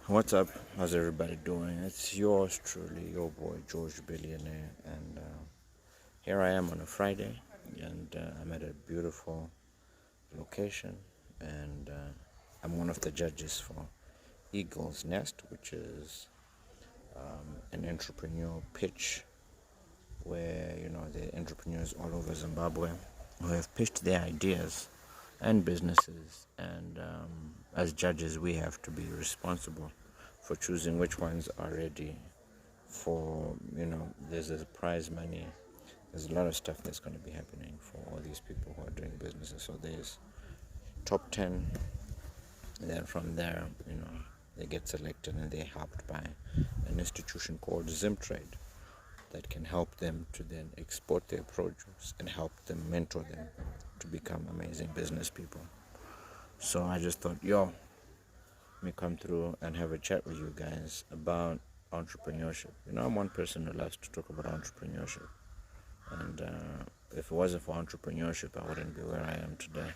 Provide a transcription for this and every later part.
What's up? How's everybody doing? It's yours truly, your boy George Billionaire, and here I am on a Friday, and I'm at a beautiful location, and I'm one of the judges for Eagle's Nest, which is an entrepreneurial pitch where the entrepreneurs all over Zimbabwe who have pitched their ideas and businesses, and as judges we have to be responsible for choosing which ones are ready for there's a prize money. There's a lot of stuff that's going to be happening for all these people who are doing businesses. So there's top 10, and then from there they get selected and they're helped by an institution called Zimtrade that can help them to then export their produce and help them mentor them to become amazing business people. So I just thought, let me come through and have a chat with you guys about entrepreneurship. I'm one person who loves to talk about entrepreneurship, and if it wasn't for entrepreneurship, I wouldn't be where I am today.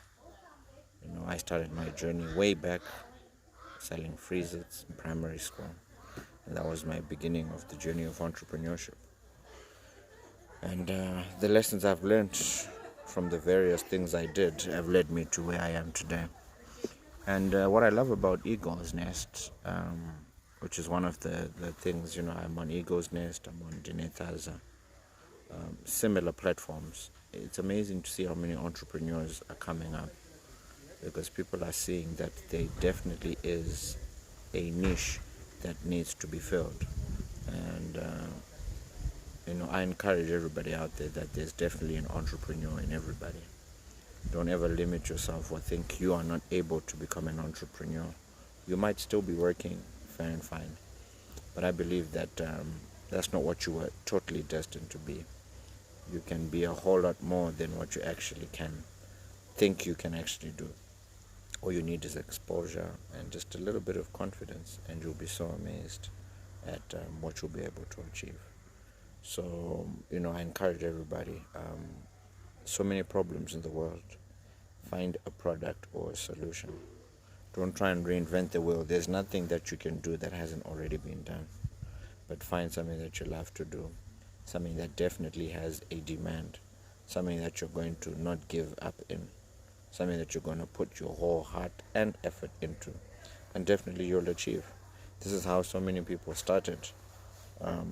I started my journey way back selling freezers in primary school, and that was my beginning of the journey of entrepreneurship. And the lessons I've learned from the various things I did have led me to where I am today. And what I love about Eagle's Nest, which is one of the things, I'm on Eagle's Nest, I'm on Dineta's similar platforms. It's amazing to see how many entrepreneurs are coming up, because people are seeing that there definitely is a niche that needs to be filled. And I encourage everybody out there that there's definitely an entrepreneur in everybody. Don't ever limit yourself or think you are not able to become an entrepreneur. You might still be working fair and fine, but I believe that that's not what you were totally destined to be. You can be a whole lot more than what you actually can think you can actually do. All you need is exposure and just a little bit of confidence, and you'll be so amazed at what you'll be able to achieve. So, I encourage everybody. So many problems in the world. Find a product or a solution. Don't try and reinvent the wheel. There's nothing that you can do that hasn't already been done. But find something that you love to do. Something that definitely has a demand. Something that you're going to not give up in. Something that you're going to put your whole heart and effort into. And definitely you'll achieve. This is how so many people started.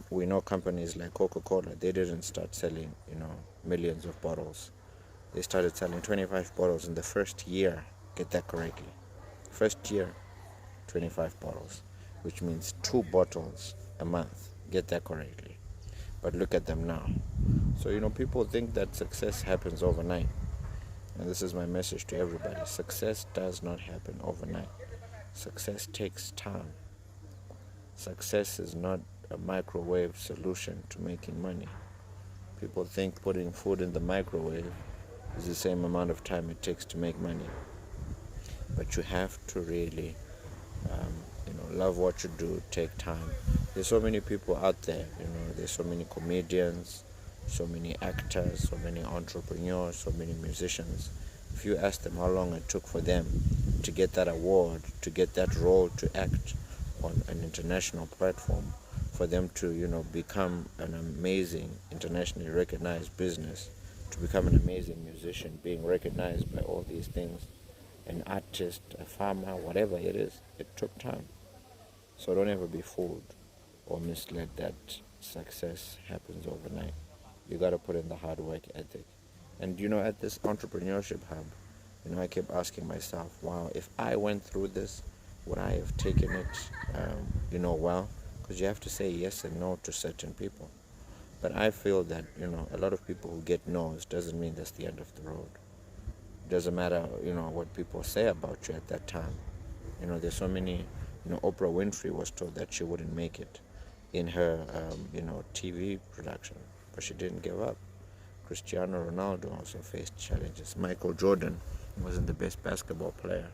We know companies like Coca-Cola, they didn't start selling, millions of bottles. They started selling 25 bottles in the first year. Get that correctly. First year, 25 bottles, which means 2 bottles a month. Get that correctly. But look at them now. So, people think that success happens overnight. And this is my message to everybody. Success does not happen overnight. Success takes time. Success is not a microwave solution to making money. People think putting food in the microwave is the same amount of time it takes to make money. But you have to really, love what you do, take time. There's so many people out there, there's so many comedians, so many actors, so many entrepreneurs, so many musicians. If you ask them how long it took for them to get that award, to get that role to act on an international platform, for them to, become an amazing, internationally recognized business, to become an amazing musician, being recognized by all these things, an artist, a farmer, whatever it is, it took time. So don't ever be fooled or misled that success happens overnight. You got to put in the hard work ethic. And, at this entrepreneurship hub, I kept asking myself, wow, if I went through this, would I have taken it, well? Because you have to say yes and no to certain people. But I feel that, a lot of people who get no's doesn't mean that's the end of the road. It doesn't matter, what people say about you at that time. There's so many, Oprah Winfrey was told that she wouldn't make it in her, TV production, but she didn't give up. Cristiano Ronaldo also faced challenges. Michael Jordan wasn't the best basketball player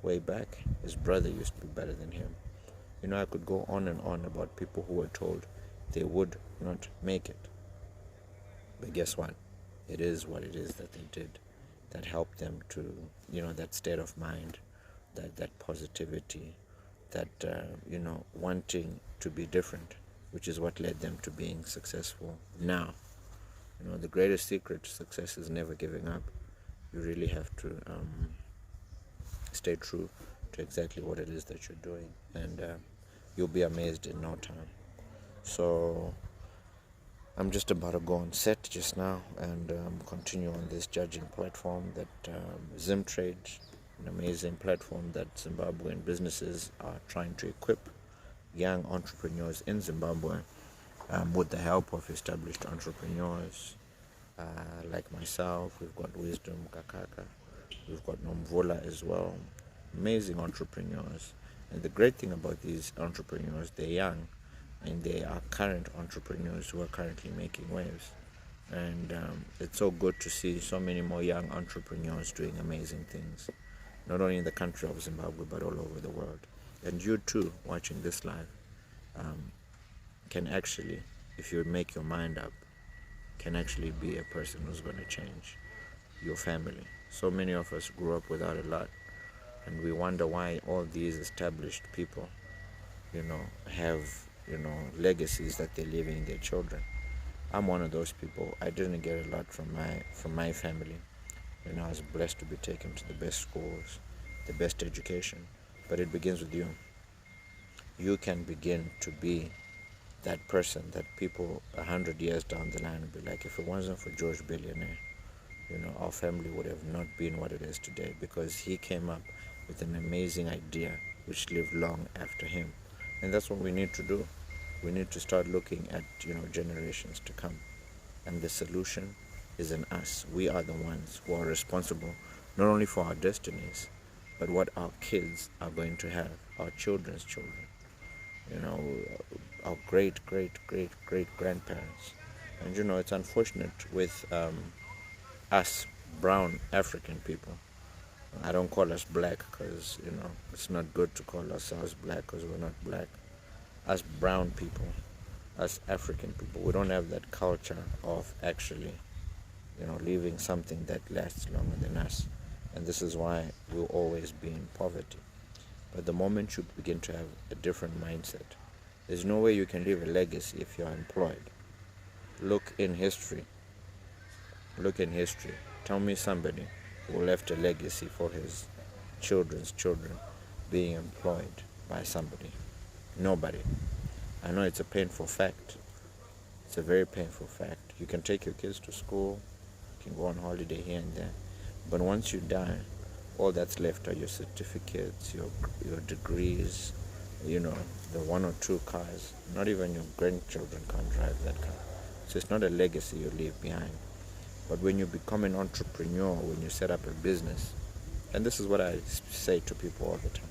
way back. His brother used to be better than him. I could go on and on about people who were told they would not make it. But guess what? It is what it is that they did that helped them to, that state of mind, that positivity that wanting to be different, which is what led them to being successful now. The greatest secret to success is never giving up. You really have to stay true to exactly what it is that you're doing, and you'll be amazed in no time. So I'm just about to go on set just now and continue on this judging platform that Zimtrade, an amazing platform that Zimbabwean businesses are trying to equip young entrepreneurs in Zimbabwe with the help of established entrepreneurs like myself. We've got Wisdom Kakaka, we've got Nomvula as well, amazing entrepreneurs. And the great thing about these entrepreneurs, they're young and they are current entrepreneurs who are currently making waves. And it's so good to see so many more young entrepreneurs doing amazing things, not only in the country of Zimbabwe but all over the world. And you too, watching this live, can actually, if you make your mind up, can actually be a person who's going to change your family. So many of us grew up without a lot, and we wonder why all these established people, have, legacies that they're leaving their children. I'm one of those people. I didn't get a lot from my family. I was blessed to be taken to the best schools, the best education, but it begins with you. You can begin to be that person that people 100 years down the line will be like, if it wasn't for George Billionaire, our family would have not been what it is today, because he came up with an amazing idea which lived long after him. And that's what we need to do. We need to start looking at generations to come, and the solution is in us. We are the ones who are responsible not only for our destinies, but what our kids are going to have, our children's children, our great grandparents. And it's unfortunate with us brown African people. I don't call us black because it's not good to call ourselves black because we're not black. Us brown people, us African people, we don't have that culture of actually leaving something that lasts longer than us. And this is why we'll always be in poverty. But the moment you begin to have a different mindset, there's no way you can leave a legacy if you're employed. Look in history. Tell me somebody who left a legacy for his children's children being employed by somebody. Nobody. I know it's a painful fact. It's a very painful fact. You can take your kids to school, you can go on holiday here and there, but once you die, all that's left are your certificates, your degrees, the one or two cars. Not even your grandchildren can drive that car. So it's not a legacy you leave behind. But when you become an entrepreneur, when you set up a business, and this is what I say to people all the time,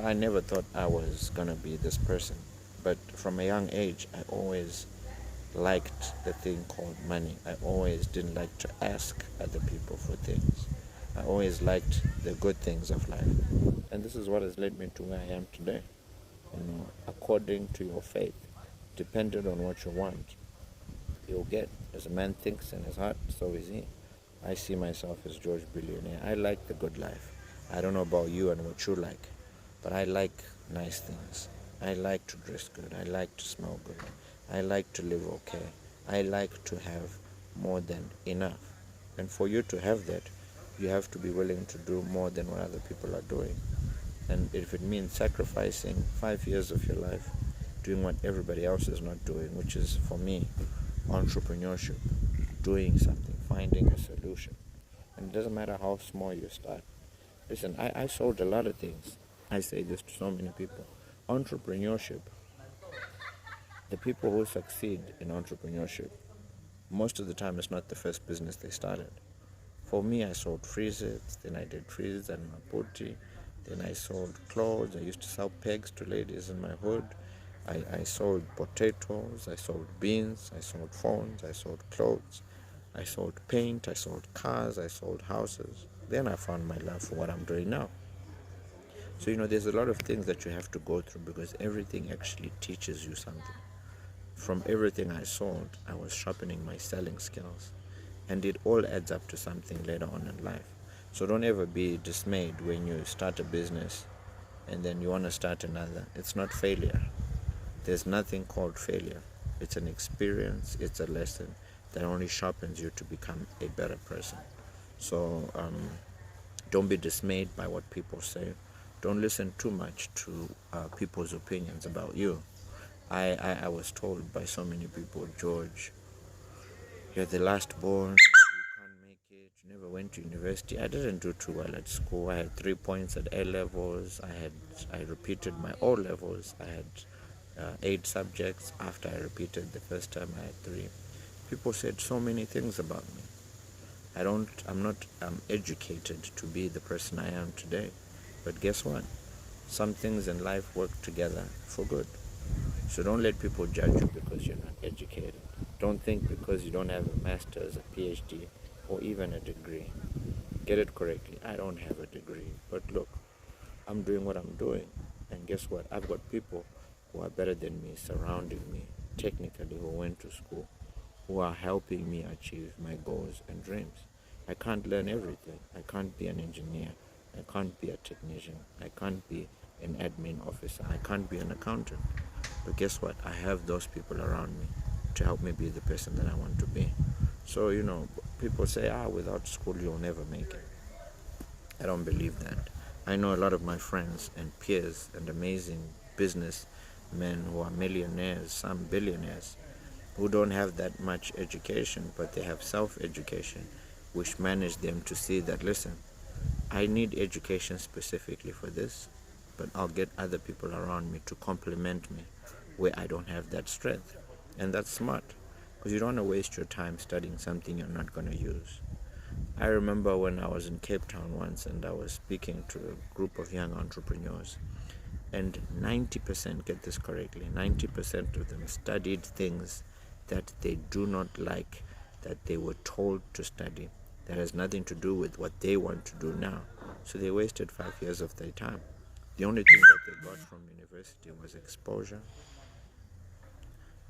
I never thought I was going to be this person. But from a young age, I always liked the thing called money. I always didn't like to ask other people for things. I always liked the good things of life. And this is what has led me to where I am today. According to your faith, depending on what you want, you'll get. As a man thinks in his heart, so is he. I see myself as George Billionaire. I like the good life. I don't know about you and what you like, but I like nice things. I like to dress good. I like to smell good. I like to live okay. I like to have more than enough. And for you to have that, you have to be willing to do more than what other people are doing. And if it means sacrificing 5 years of your life, doing what everybody else is not doing, which is, for me, entrepreneurship, doing something, finding a solution. And it doesn't matter how small you start. Listen, I sold a lot of things. I say this to so many people. Entrepreneurship, the people who succeed in entrepreneurship, most of the time it's not the first business they started. For me, I sold freezers, then I did freezers and maputi, then I sold clothes. I used to sell pegs to ladies in my hood. I sold potatoes, I sold beans, I sold phones, I sold clothes, I sold paint, I sold cars, I sold houses. Then I found my love for what I'm doing now. So, there's a lot of things that you have to go through because everything actually teaches you something. From everything I sold, I was sharpening my selling skills. And it all adds up to something later on in life. So don't ever be dismayed when you start a business and then you want to start another. It's not failure. There's nothing called failure. It's an experience, it's a lesson that only sharpens you to become a better person. So don't be dismayed by what people say. Don't listen too much to people's opinions about you. I was told by so many people, George, you're the last born, you can't make it, you never went to university. I didn't do too well at school. I had 3 points at A levels. I repeated my O levels. I had 8 subjects. After I repeated the first time, I had 3. People said so many things about me. I'm not educated to be the person I am today. But guess what? Some things in life work together for good. So don't let people judge you because you're not educated. Don't think because you don't have a master's, a PhD, or even a degree. Get it correctly. I don't have a degree. But look, I'm doing what I'm doing. And guess what? I've got people who are better than me surrounding me, technically, who went to school, who are helping me achieve my goals and dreams. I can't learn everything. I can't be an engineer. I can't be a technician. I can't be an admin officer. I can't be an accountant. But guess what? I have those people around me to help me be the person that I want to be. So, people say, without school you'll never make it. I don't believe that. I know a lot of my friends and peers and amazing businessmen who are millionaires, some billionaires, who don't have that much education, but they have self-education, which manage them to see that, listen, I need education specifically for this, but I'll get other people around me to complement me where I don't have that strength. And that's smart, because you don't want to waste your time studying something you're not going to use. I remember when I was in Cape Town once and I was speaking to a group of young entrepreneurs, and 90%, get this correctly, 90% of them studied things that they do not like, that they were told to study, that has nothing to do with what they want to do now. So they wasted 5 years of their time. The only thing that they got from university was exposure.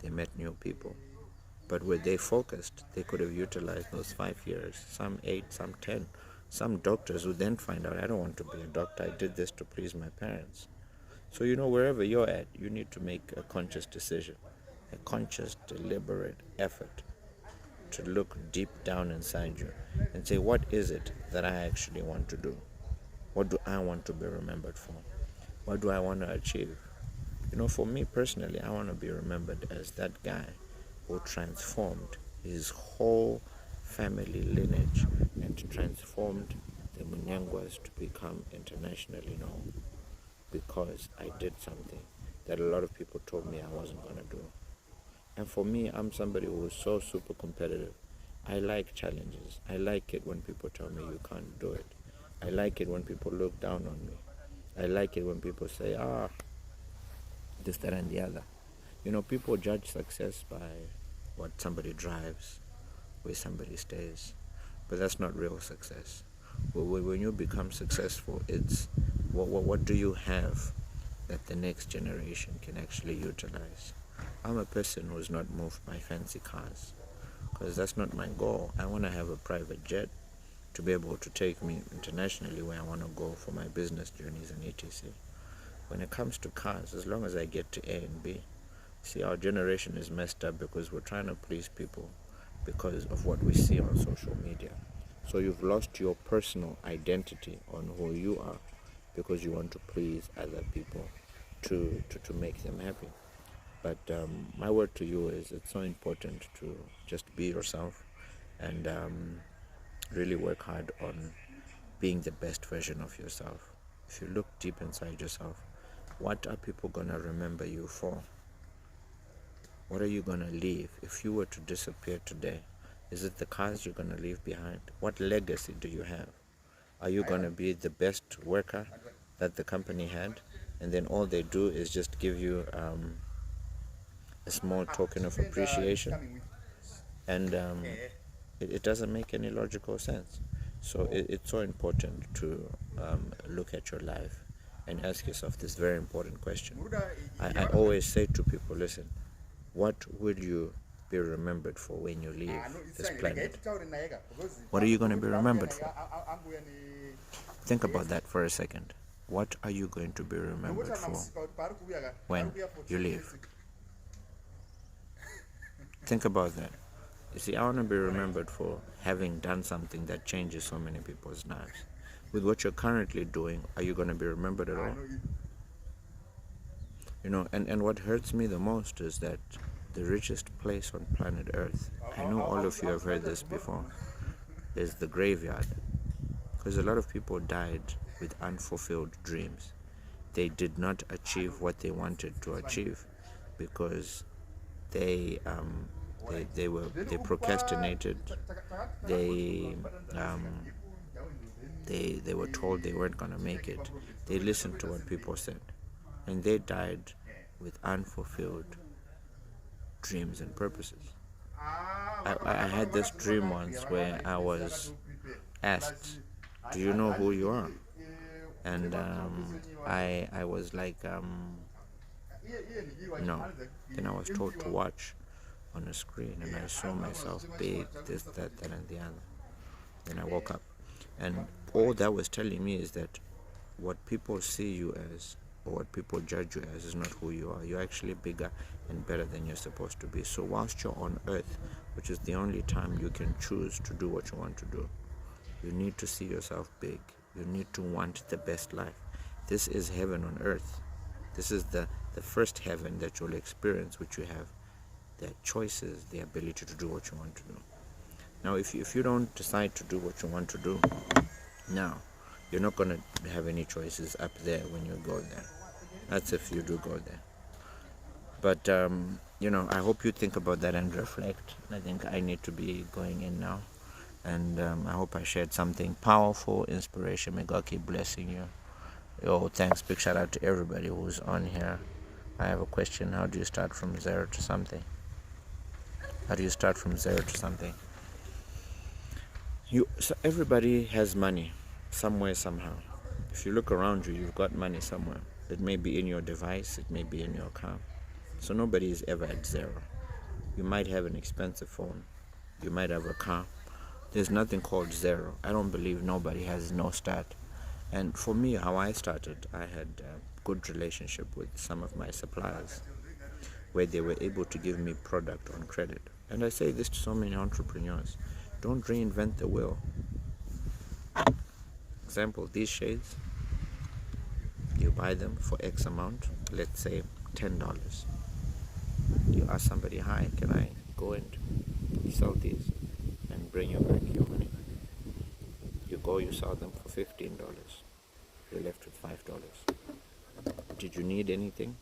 They met new people. But were they focused, they could have utilized those 5 years, some 8, some 10. Some doctors would then find out, I don't want to be a doctor, I did this to please my parents. So, wherever you're at, you need to make a conscious decision, a conscious, deliberate effort to look deep down inside you and say, what is it that I actually want to do? What do I want to be remembered for? What do I want to achieve? For me personally, I want to be remembered as that guy who transformed his whole family lineage and transformed the Munyangwas to become internationally known, because I did something that a lot of people told me I wasn't going to do. And for me, I'm somebody who is so super competitive. I like challenges. I like it when people tell me you can't do it. I like it when people look down on me. I like it when people say, this, that, and the other. People judge success by what somebody drives, where somebody stays. But that's not real success. When you become successful, it's what do you have that the next generation can actually utilize. I'm a person who's not moved by fancy cars, because that's not my goal. I want to have a private jet to be able to take me internationally where I want to go for my business journeys and etc. When it comes to cars, as long as I get to A and B, see, our generation is messed up because we're trying to please people because of what we see on social media. So you've lost your personal identity on who you are because you want to please other people to make them happy. But my word to you is, it's so important to just be yourself and really work hard on being the best version of yourself. If you look deep inside yourself, what are people going to remember you for? What are you going to leave if you were to disappear today? Is it the cars you're going to leave behind? What legacy do you have? Are you going to be the best worker that the company had, and then all they do is just give you a small token of appreciation? And it doesn't make any logical sense. So it's so important to look at your life and ask yourself this very important question. I always say to people, listen, what will you be remembered for when you leave this planet? What are you going to be remembered for? Think about that for a second. What are you going to be remembered for when you leave? Think about that. You see, I want to be remembered for having done something that changes so many people's lives. With what you're currently doing, are you going to be remembered at all? And what hurts me the most is that the richest place on planet Earth, I know all of you have heard this before, is the graveyard. Because a lot of people died with unfulfilled dreams. They did not achieve what they wanted to achieve because they procrastinated. They were told they weren't gonna make it. They listened to what people said, and they died with unfulfilled dreams and purposes. I had this dream once where I was asked, "Do you know who you are?" And I was like, no. Then I was told to watch on a screen, and I saw myself big, this, that, and the other. Then I woke up, and all that was telling me is that what people see you as, or what people judge you as, is not who you are. You're actually bigger and better than you're supposed to be. So whilst you're on earth, which is the only time you can choose to do what you want to do, you need to see yourself big. You need to want the best life. This is heaven on earth. This is the first heaven that you'll experience, which you have the choices, the ability to do what you want to do. Now, if you don't decide to do what you want to do now, you're not going to have any choices up there when you go there. That's if you do go there. But, I hope you think about that and reflect. I think I need to be going in now. And I hope I shared something powerful, inspiration. May God keep blessing you. Yo, thanks. Big shout out to everybody who's on here. I have a question. How do you start from zero to something? How do you start from zero to something? So everybody has money somewhere, somehow. If you look around you, you've got money somewhere. It may be in your device, it may be in your car. So nobody is ever at zero. You might have an expensive phone. You might have a car. There's nothing called zero. I don't believe nobody has no start. And for me, how I started, I had a good relationship with some of my suppliers where they were able to give me product on credit. And I say this to so many entrepreneurs. Don't reinvent the wheel. Example, these shades, you buy them for X amount, let's say $10. You ask somebody, hi, can I go and sell these and bring you back your money? You go, you sell them for $15. You're left with $5. Did you need anything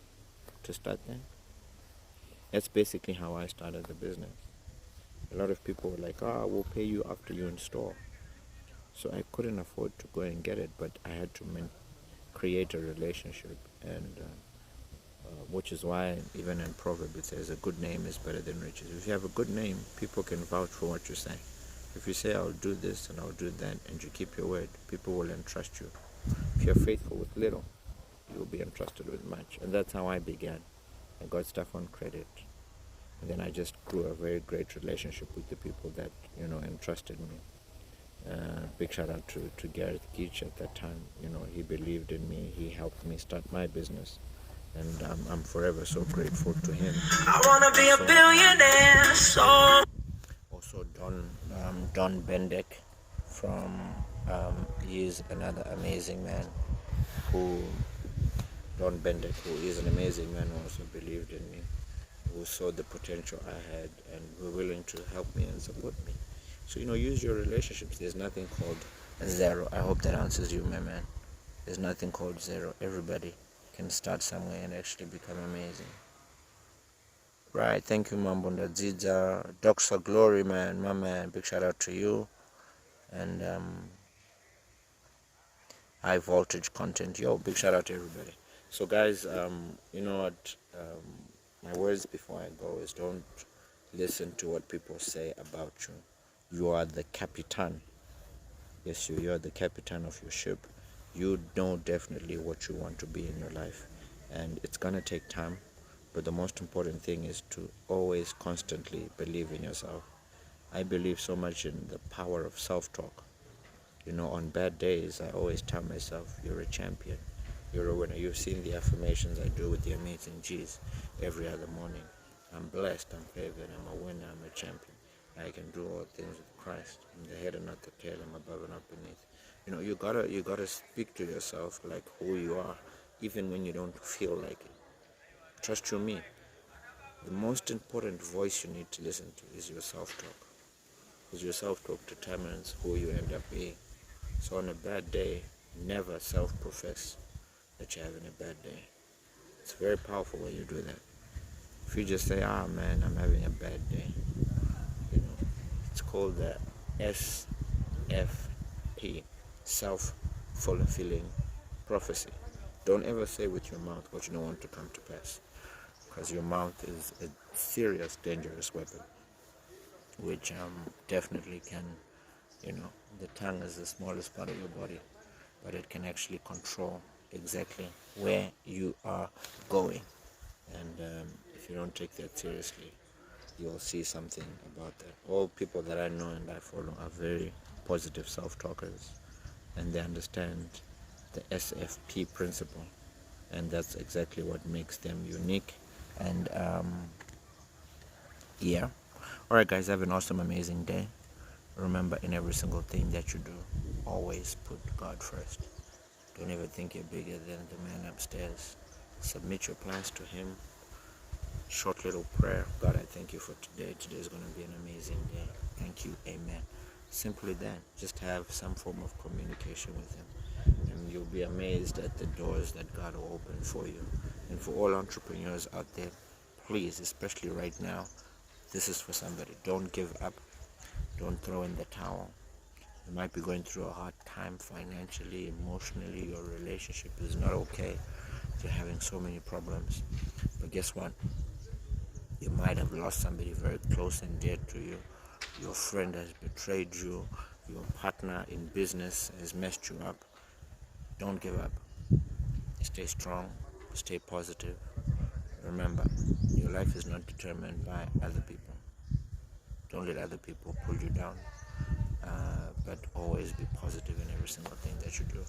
to start then? That's basically how I started the business. A lot of people were like, we'll pay you after you install. So I couldn't afford to go and get it, but I had to create a relationship, and which is why even in Proverbs it says a good name is better than riches. If you have a good name, people can vouch for what you say. If you say, I'll do this and I'll do that, and you keep your word, people will entrust you. If you're faithful with little, you will be entrusted with much. And that's how I began. I got stuff on credit. And then I just grew a very great relationship with the people that, entrusted me. Big shout out to Gareth Geach at that time. He believed in me. He helped me start my business. And I'm forever so grateful to him. I want to be a billionaire. Also Don Bendek he is another amazing man who is an amazing man who also believed in me, who saw the potential I had and were willing to help me and support me. So, use your relationships. There's nothing called zero. I hope that answers you, my man. There's nothing called zero. Everybody can start somewhere and actually become amazing. Right, thank you, Mambunda Ziza. Dr. Glory, man, my man. Big shout out to you. And high voltage content. Yo, big shout out to everybody. So guys, you know what? My words before I go is don't listen to what people say about you. You are the captain. Yes, you are the captain of your ship. You know definitely what you want to be in your life. And it's going to take time. But the most important thing is to always constantly believe in yourself. I believe so much in the power of self-talk. On bad days, I always tell myself, you're a champion. You're a winner. You've seen the affirmations I do with the amazing G's every other morning. I'm blessed, I'm favored, I'm a winner, I'm a champion. I can do all things with Christ. I'm the head and not the tail, I'm above and not beneath. You gotta speak to yourself like who you are, even when you don't feel like it. Trust you me, the most important voice you need to listen to is your self-talk. Because your self-talk determines who you end up being. So on a bad day, never self-profess that you're having a bad day. It's very powerful when you do that. If you just say, man, I'm having a bad day, it's called the SFP, self-fulfilling prophecy. Don't ever say with your mouth what you don't want to come to pass, because your mouth is a serious, dangerous weapon, which definitely can, the tongue is the smallest part of your body, but it can actually control exactly where you are going. And if you don't take that seriously, you'll see something about that. All people that I know and I follow are very positive self-talkers, and they understand the SFP principle, and that's exactly what makes them unique. And yeah. Alright guys, have an awesome, amazing day. Remember, in every single thing that you do, always put God first. Don't ever think you're bigger than the man upstairs. Submit your plans to him. Short little prayer. God, I thank you for today. Today is going to be an amazing day. Thank you. Amen. Simply that. Just have some form of communication with him, and you'll be amazed at the doors that God will open for you. And for all entrepreneurs out there, please, especially right now, this is for somebody. Don't give up. Don't throw in the towel. You might be going through a hard time financially, emotionally. Your relationship is not okay. You're having so many problems. But guess what? You might have lost somebody very close and dear to you. Your friend has betrayed you. Your partner in business has messed you up. Don't give up. Stay strong. Stay positive. Remember, your life is not determined by other people. Don't let other people pull you down. But always be positive in every single thing that you do.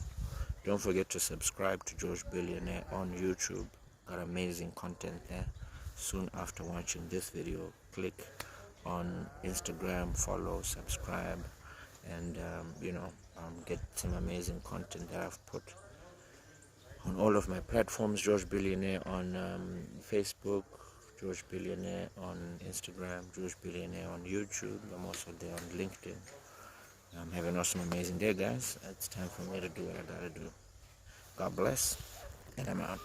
Don't forget to subscribe to George Billionaire on YouTube. Got amazing content there. Soon after watching this video, click on Instagram, follow, subscribe, and get some amazing content that I've put on all of my platforms. George Billionaire on Facebook, George Billionaire on Instagram, George Billionaire on YouTube. I'm also there on LinkedIn. Have an awesome, amazing day, guys. It's time for me to do what I gotta do. God bless, and I'm out.